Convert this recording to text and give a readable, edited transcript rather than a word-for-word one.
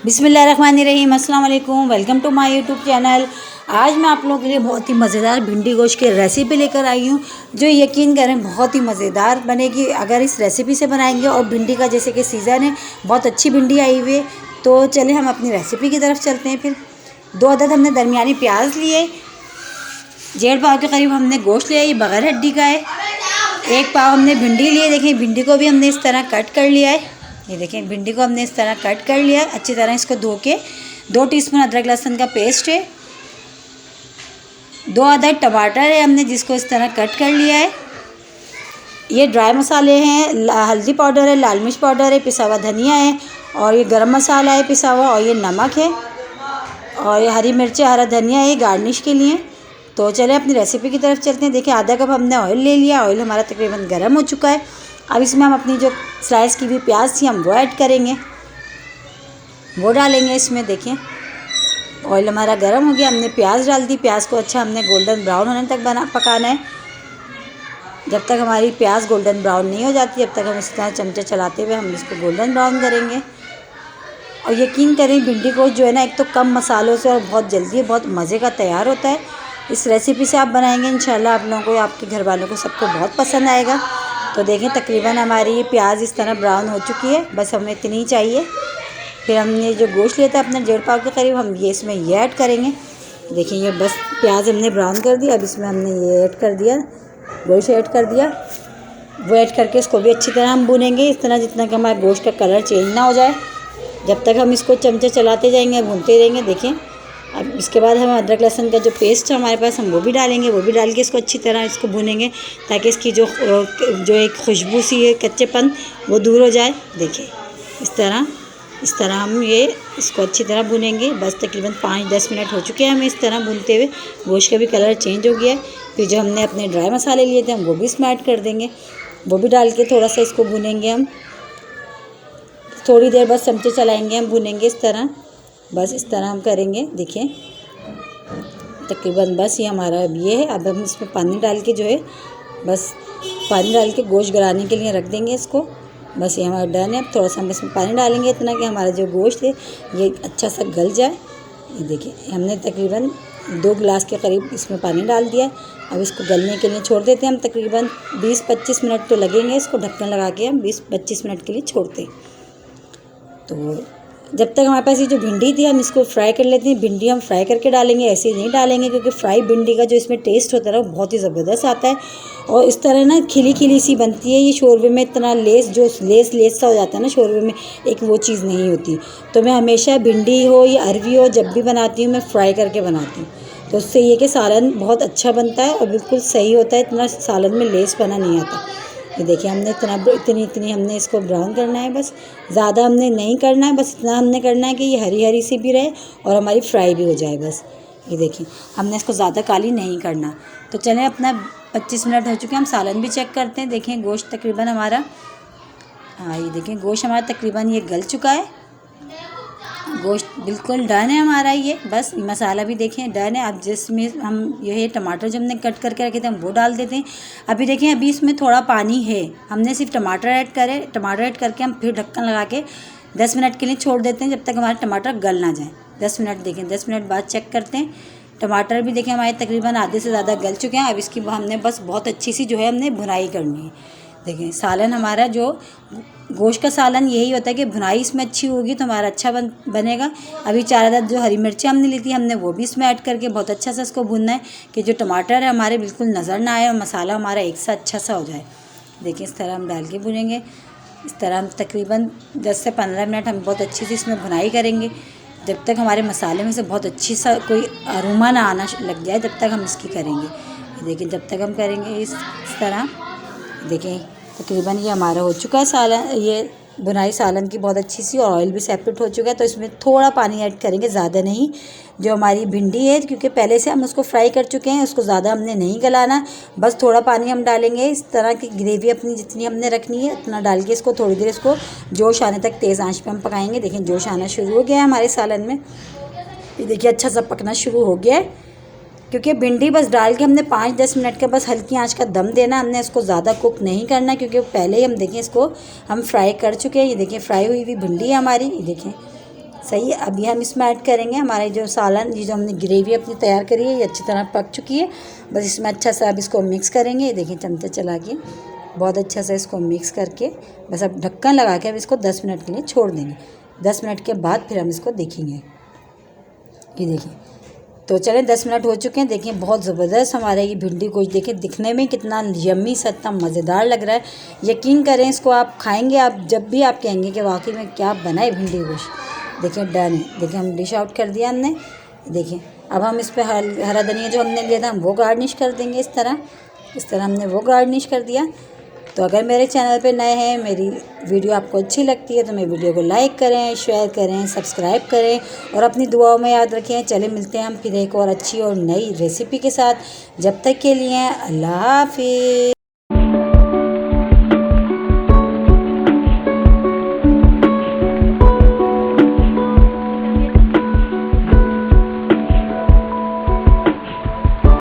बिस्मिल्लाहिर्रहमानिर्रहीम, अस्सलाम वालेकुम। Welcome to my YouTube channel. आज मैं आप लोगों के लिए बहुत ही मज़ेदार भिंडी गोश्त की रेसिपी लेकर आई हूँ, जो यकीन करें बहुत ही मज़ेदार बनेगी अगर इस रेसिपी से बनाएंगे। और भिंडी का जैसे कि सीज़न है, बहुत अच्छी भिंडी आई हुई है। तो चले हम अपनी रेसिपी की तरफ चलते हैं। फिर 2 अदद हमने दरमियानी प्याज लिए, 1.5 पाव के करीब हमने गोश्त लिया, ये बग़ैर हड्डी का है। 1 पाव हमने भिंडी लिए, देखें भिंडी को भी हमने इस तरह कट कर लिया है। ये देखें भिंडी को हमने इस तरह कट कर लिया है अच्छी तरह। इसको धो के 2 टीस्पून अदरक लहसुन का पेस्ट है, 2 अदद टमाटर है हमने जिसको इस तरह कट कर लिया है। ये ड्राई मसाले हैं, हल्दी पाउडर है, लाल मिर्च पाउडर है, पिसा हुआ धनिया है, और ये गरम मसाला है पिसा हुआ, और ये नमक है, और ये हरी मिर्च हरा धनिया है गार्निश के लिए। तो चले अपनी रेसिपी की तरफ चलते हैं। देखिए आधा कप हमने ऑयल ले लिया, ऑयल हमारा तकरीबन गर्म हो चुका है। अब इसमें हम अपनी जो स्लाइस की हुई प्याज थी हम वो ऐड करेंगे, वो डालेंगे इसमें। देखें ऑयल हमारा गर्म हो गया, हमने प्याज डाल दी। प्याज को अच्छा हमने गोल्डन ब्राउन होने तक पकाना है। जब तक हमारी प्याज गोल्डन ब्राउन नहीं हो जाती, जब तक हम इस तरह चमचा चलाते हुए हम इसको गोल्डन ब्राउन करेंगे। और यकीन करें भिंडी को जो है ना, एक तो कम मसालों से और बहुत जल्दी बहुत मज़े का तैयार होता है। इस रेसिपी से आप बनाएंगे इंशाल्लाह आप लोगों को, आपके घर वालों को सबको बहुत पसंद आएगा। तो देखें तकरीबन हमारी प्याज इस तरह ब्राउन हो चुकी है, बस हमें इतनी ही चाहिए। फिर हमने जो गोश्त लिया था अपना 1.5 पाव के करीब, हम ये इसमें ये ऐड करेंगे। देखिए ये बस प्याज हमने ब्राउन कर दिया, अब इसमें हमने ये ऐड कर दिया, गोश्त ऐड कर दिया। वो ऐड करके इसको भी अच्छी तरह हम भूनेंगे इस तरह, जितना कि हमारा गोश्त का कलर चेंज ना हो जाए। जब तक हम इसको चमचे चलाते जाएंगे, भूनते रहेंगे। देखें अब इसके बाद हम अदरक लहसुन का जो पेस्ट है हमारे पास, हम वो भी डालेंगे। वो भी डाल के इसको अच्छी तरह इसको भूनेंगे ताकि इसकी जो एक खुशबू सी है, कच्चेपन, वो दूर हो जाए। देखिए इस तरह हम ये इसको अच्छी तरह भूनेंगे। बस तकरीबन 5-10 मिनट हो चुके हैं हमें इस तरह भूनते हुए। गोश्त का भी कलर चेंज हो गया है। फिर जो हमने अपने ड्राई मसाले लिए थे हम वो भी इसमें ऐड कर देंगे, वो भी डाल के थोड़ा सा इसको भूनेंगे हम। थोड़ी देर बस चमचे चलाएँगे, हम भूनेंगे इस तरह, बस इस तरह हम करेंगे। देखिए तकरीबन बस ये हमारा अब ये है। अब हम इसमें पानी डाल के जो है, बस पानी डाल के गोश्त गलाने के लिए रख देंगे इसको। बस ये हमारा डन है। अब थोड़ा सा हम इसमें पानी डालेंगे इतना कि हमारा जो गोश्त है ये अच्छा सा गल जाए। ये देखिए हमने तकरीबन 2 गिलास के करीब इसमें पानी डाल दिया। अब इसको गलने के लिए छोड़ देते हैं हम। तकरीबन 20-25 मिनट तो लगेंगे, इसको ढक्कन लगा के हम 20-25 मिनट के लिए छोड़ते हैं। तो जब तक हमारे पास ये जो भिंडी थी हम इसको फ्राई कर लेते हैं। भिंडी हम फ्राई करके डालेंगे, ऐसे ही नहीं डालेंगे, क्योंकि फ्राई भिंडी का जो इसमें टेस्ट होता है वो बहुत ही ज़बरदस्त आता है। और इस तरह ना खिली खिली सी बनती है ये शोरबे में। इतना लेस सा हो जाता है ना शोरबे में, एक वो चीज़ नहीं होती। तो मैं हमेशा भिंडी हो या अरवी हो, जब भी बनाती हूँ मैं फ्राई करके बनाती हूँ। तो उससे ये कि सालन बहुत अच्छा बनता है और बिल्कुल सही होता है, इतना सालन में लेस बना नहीं आता। ये देखिए हमने इतनी हमने इसको ब्राउन करना है, बस ज़्यादा हमने नहीं करना है। बस इतना हमने करना है कि ये हरी हरी सी भी रहे और हमारी फ्राई भी हो जाए बस। ये देखिए हमने इसको ज़्यादा काली नहीं करना। तो चलें अपना 25 मिनट हो चुके हैं, हम सालन भी चेक करते हैं। देखें गोश्त तकरीबन हमारा, हाँ ये देखें गोश्त हमारा तकरीबन ये गल चुका है। गोश्त बिल्कुल डन है हमारा ये, बस मसाला भी देखें डन है। अब जिसमें हम ये टमाटर जो हमने कट करके रखे थे हम वो डाल देते हैं। अभी देखें अभी इसमें थोड़ा पानी है, हमने सिर्फ टमाटर ऐड करके हम फिर ढक्कन लगा के 10 मिनट के लिए छोड़ देते हैं, जब तक हमारे टमाटर गल ना जाए। 10 मिनट देखें, 10 मिनट बाद चेक करते हैं। टमाटर भी देखें हमारे तकरीबन आधे से ज़्यादा गल चुके हैं। अब इसकी हमने बस बहुत अच्छी सी जो है हमने भुनाई करनी है। देखें सालन हमारा जो गोश्त का सालन यही होता है कि भुनाई इसमें अच्छी होगी तो हमारा अच्छा बनेगा। अभी 4 अदद जो हरी मिर्ची हमने ली थी हमने वो भी इसमें ऐड करके बहुत अच्छा सा इसको भूनना है कि जो टमाटर है हमारे बिल्कुल नज़र ना आए और मसाला हमारा एक सा अच्छा सा हो जाए। देखिए इस तरह हम डाल के भुनेंगे। इस तरह हम तकरीबन 10 से 15 मिनट हम बहुत अच्छी सी इसमें भुनाई करेंगे, जब तक हमारे मसाले में से बहुत अच्छी सा कोई अरोमा ना आना लग जाए, तब तक हम इसकी करेंगे। देखिए जब तक हम करेंगे इस तरह, देखें तकरीबन ये हमारा हो चुका है सालन, ये बुनाई सालन की बहुत अच्छी सी, और ऑयल भी सेपरेट हो चुका है। तो इसमें थोड़ा पानी ऐड करेंगे, ज़्यादा नहीं। जो हमारी भिंडी है क्योंकि पहले से हम उसको फ्राई कर चुके हैं, उसको ज़्यादा हमने नहीं गलाना, बस थोड़ा पानी हम डालेंगे। इस तरह की ग्रेवी अपनी जितनी हमने रखनी है उतना डाल के इसको थोड़ी देर इसको जोश आने तक तेज़ आंच पे हम पकाएंगे। देखें जोश आना शुरू हो गया है हमारे सालन में, ये देखिए अच्छा सा पकना शुरू हो गया है। क्योंकि भिंडी बस डाल के हमने 5-10 मिनट का बस हल्की आंच का दम देना, हमने इसको ज़्यादा कुक नहीं करना, क्योंकि पहले ही हम देखें इसको हम फ्राई कर चुके हैं। ये देखें फ्राई हुई भिंडी है हमारी, ये देखें सही है। अभी हम इसमें ऐड करेंगे हमारे जो सालन, ये जो हमने ग्रेवी अपनी तैयार करी है, ये अच्छी तरह पक चुकी है। बस इसमें अच्छा सा अब इसको मिक्स करेंगे। ये देखिए चमचा चला के बहुत अच्छा सा इसको मिक्स करके बस अब ढक्कन लगा के अब इसको 10 मिनट के लिए छोड़ देंगे। 10 मिनट के बाद फिर हम इसको देखेंगे। ये देखिए, तो चलें 10 मिनट हो चुके हैं। देखिए बहुत ज़बरदस्त हमारा ये भिंडी गोश्त, देखिए दिखने में कितना यम्मी सा, इतना मज़ेदार लग रहा है। यकीन करें, इसको आप खाएंगे, आप जब भी आप कहेंगे कि वाकई में क्या बनाए भिंडी गोश्त। देखिए डन है। देखिए हम डिश आउट कर दिया हमने। देखिए अब हम इस पर हरा धनिया जो हमने लिया था हम वो गार्निश कर देंगे। इस तरह हमने वो गार्निश कर दिया। तो अगर मेरे चैनल पे नए हैं, मेरी वीडियो आपको अच्छी लगती है तो मेरी वीडियो को लाइक करें, शेयर करें, सब्सक्राइब करें और अपनी दुआओं में याद रखें। चले मिलते हैं हम फिर एक और अच्छी और नई रेसिपी के साथ। जब तक के लिए अल्लाह हाफिज़।